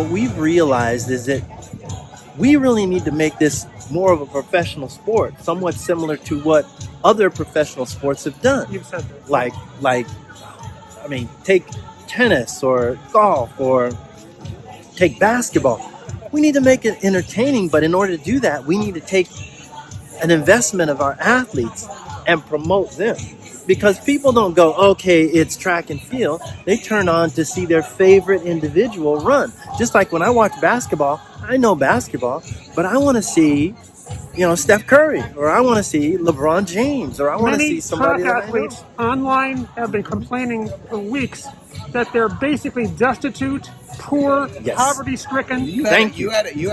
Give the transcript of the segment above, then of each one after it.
what we've realized is that we really need to make this more of a professional sport, somewhat similar to what other professional sports have done. You've said that. Take tennis or golf or take basketball. We need to make it entertaining, but in order to do that, we need to take an investment of our athletes and promote them. Because people don't go, okay, it's track and field. They turn on to see their favorite individual run. Just like when I watch basketball, I know basketball, but I want to see, Steph Curry, or I want to see LeBron James, or I want to see somebody Many that track athletes online have been complaining for weeks that they're basically destitute, poor, Yes. poverty-stricken. Thank you. How do you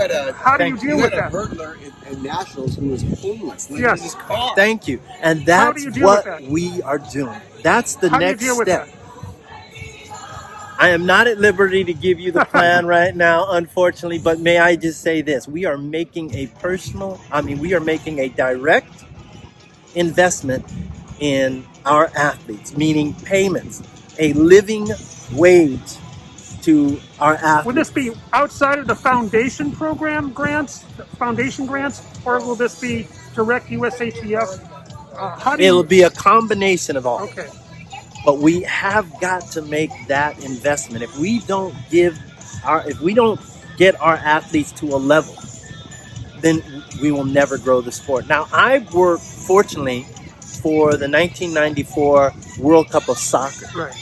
deal with had a that? hurdler in Nationals who was homeless. Lived Yes. in his car. Thank you. And How do that's you deal with what that? we are doing. That's the How do you next deal with step. that? I am not at liberty to give you the plan right now, unfortunately, but may I just say this? We are making a direct investment in our athletes, meaning payments, a living wage to our athletes. Will this be outside of the foundation grants, or will this be direct USATF? It'll be a combination of all. Okay. But we have got to make that investment. If we don't get our athletes to a level, then we will never grow the sport. Now, I worked, fortunately, for the 1994 World Cup of Soccer. Right.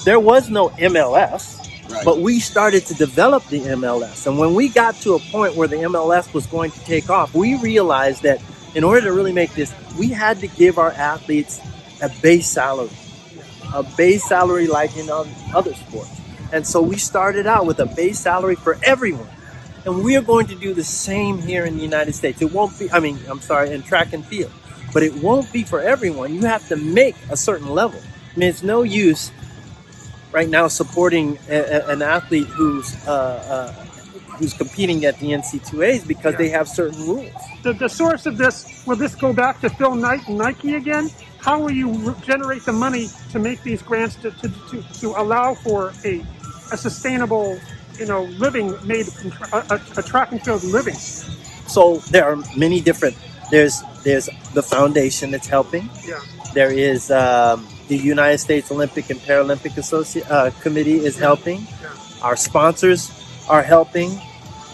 There was no MLS, Right. but we started to develop the MLS. And when we got to a point where the MLS was going to take off, we realized that in order to really make this, we had to give our athletes a base salary like in other sports. And so we started out with a base salary for everyone. And we are going to do the same here in the United States. It won't be, in track and field. But it won't be for everyone. You have to make a certain level. I mean, it's no use right now supporting an athlete who's competing at the NC2As because they have certain rules. The source of this, will this go back to Phil Knight and Nike again? How will you generate the money to make these grants to allow for a sustainable, living made a track and field living? So there are many different. There's the foundation that's helping. Yeah. There is the United States Olympic and Paralympic Committee is helping. Yeah. Our sponsors are helping.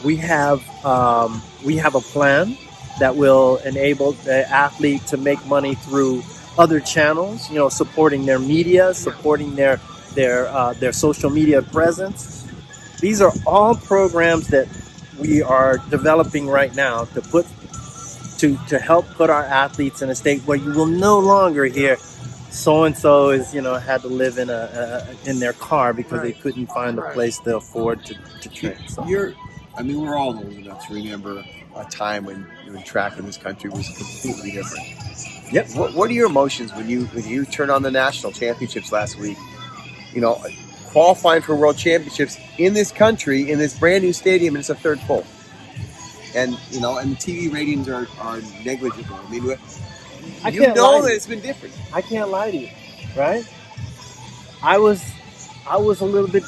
We have a plan that will enable the athlete to make money through other channels, supporting their media, supporting their social media presence. These are all programs that we are developing right now to help put our athletes in a state where you will no longer hear so-and-so is, had to live in their car because they couldn't find a place to afford to train. So. We're all old enough to remember a time when track in this country was completely different. Yep. What are your emotions when you turn on the national championships last week? Qualifying for world championships in this country, in this brand new stadium, and it's a third full. And and the TV ratings are negligible. I mean, that it's been different. I can't lie to you, right? I was a little bit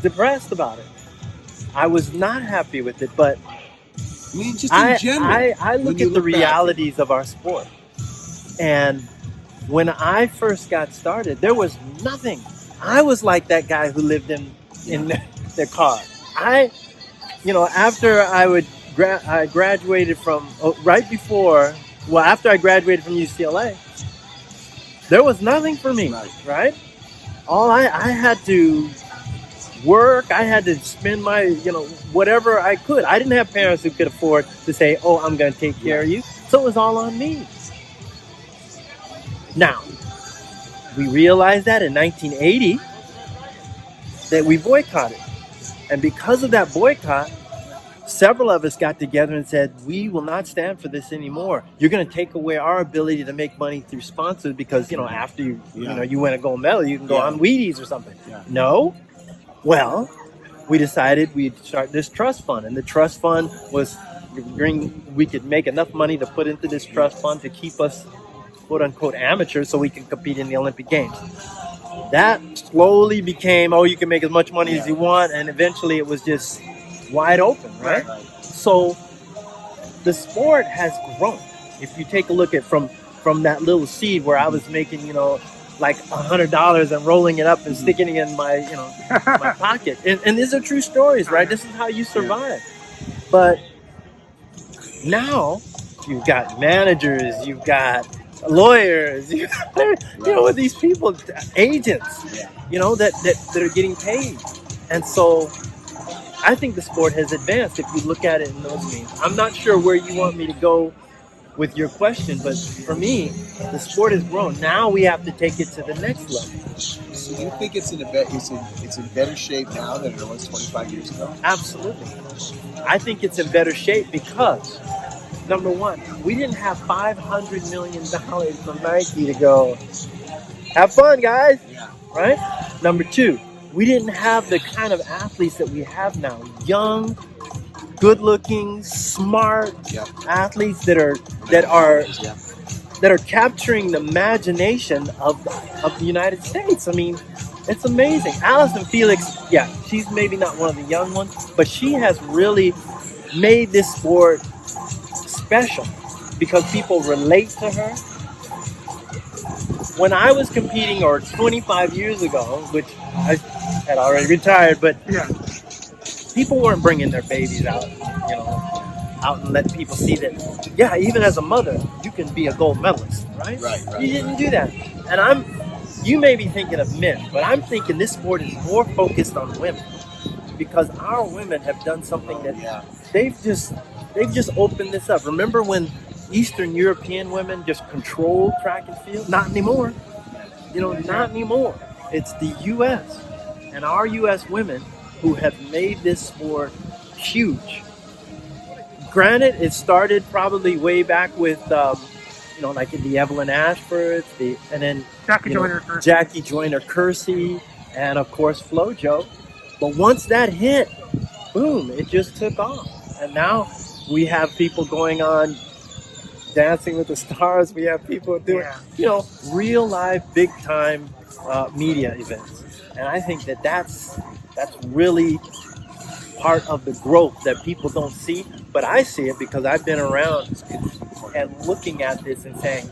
depressed about it. I was not happy with it, but just in general. I look at the realities of our sport. And when I first got started, there was nothing. I was like that guy who lived in their car. After I graduated from, after I graduated from UCLA, there was nothing for me, right? All I had to work, I had to spend my, whatever I could. I didn't have parents who could afford to say, oh, I'm going to take care of you. So it was all on me. Now, we realized that in 1980 that we boycotted. And because of that boycott, several of us got together and said, we will not stand for this anymore. You're going to take away our ability to make money through sponsors because, after you win a gold medal, you can go on Wheaties or something. Yeah. No. Well, we decided we'd start this trust fund. And the trust fund was, we could make enough money to put into this trust fund to keep us, quote unquote, amateurs so we can compete in the Olympic Games. That slowly became, oh, you can make as much money as you want, and eventually it was just wide open, right? So the sport has grown. If you take a look at from that little seed where I was making, like $100 and rolling it up and sticking it in my, my pocket. And these are true stories, right? This is how you survive. But now you've got managers, you've got lawyers, with these people, agents, that are getting paid. And so I think the sport has advanced if you look at it in those means. I'm not sure where you want me to go with your question, but for me, the sport has grown. Now we have to take it to the next level. So you think it's in better shape now than it was 25 years ago? Absolutely. I think it's in better shape because, number one, we didn't have $500 million from Nike to go, have fun, guys, right? Number two, we didn't have the kind of athletes that we have now. Young, good-looking, smart athletes that are capturing the imagination of the United States. I mean, it's amazing. Allison Felix, she's maybe not one of the young ones, but she has really made this sport special because people relate to her. When I was competing, or 25 years ago, which I had already retired, but people weren't bringing their babies out, out and letting people see that, even as a mother, you can be a gold medalist, right? Right. You didn't do that. And you may be thinking of men, but I'm thinking this sport is more focused on women because our women have done something that they've just opened this up. Remember when Eastern European women just controlled track and field? Not anymore. Not anymore. It's the U.S. and our U.S. women who have made this sport huge. Granted, it started probably way back with, like the Evelyn Ashfords, and then Jackie Joyner Kersey, and of course FloJo. But once that hit, boom, it just took off. And now we have people going on Dancing with the Stars. We have people doing, real life, big time media events. And I think that's really part of the growth that people don't see. But I see it because I've been around and looking at this and saying,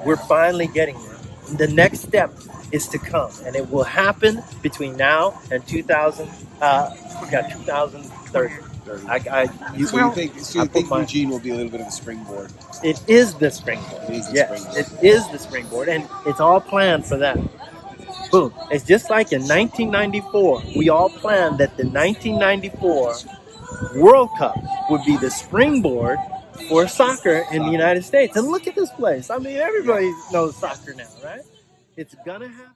we're finally getting there. The next step is to come, and it will happen between now and 2030. You think Eugene will be a little bit of a springboard? It is the springboard. It is the springboard, and it's all planned for that. Boom. It's just like in 1994, we all planned that the 1994 World Cup would be the springboard for soccer in the United States. And look at this place. I mean, everybody knows soccer now, right? It's gonna happen.